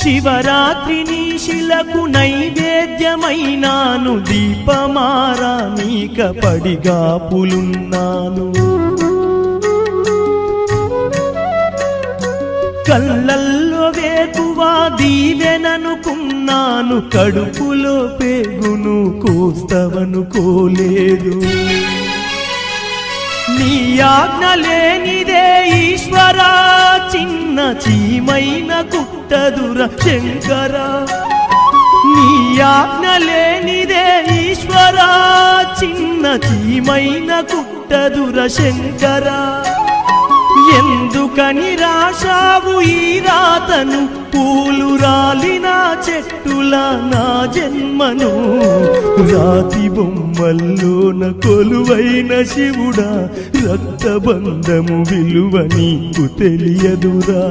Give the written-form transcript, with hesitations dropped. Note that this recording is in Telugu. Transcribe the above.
శివరాత్రిని శిలకు నైవేద్యమైనాను, దీపమారా నీక పడిగాపులున్నాను. కళ్ళల్లో వేకువా దీవెననుకున్నాను, కడుపులో పేగును కోస్తవనుకోలేదు. నీ ఆజ్ఞ లేనిదే ఈశ్వరా, చిన్న చీమైన కుట్టదుర శంకరా. నీ ఆజ్ఞ లేనిదే ఈశ్వరా, చిన్న చీమైన కుట్టదుర శంకరా. ఎందుకని రాశావు ఈ రాతను, పూలు రాలిన చెట్టుల నా జన్మను. రాతి బొమ్మల్లోన కొలువైన శివుడా, రక్తబంధము విలువ నీకు తెలియదురా.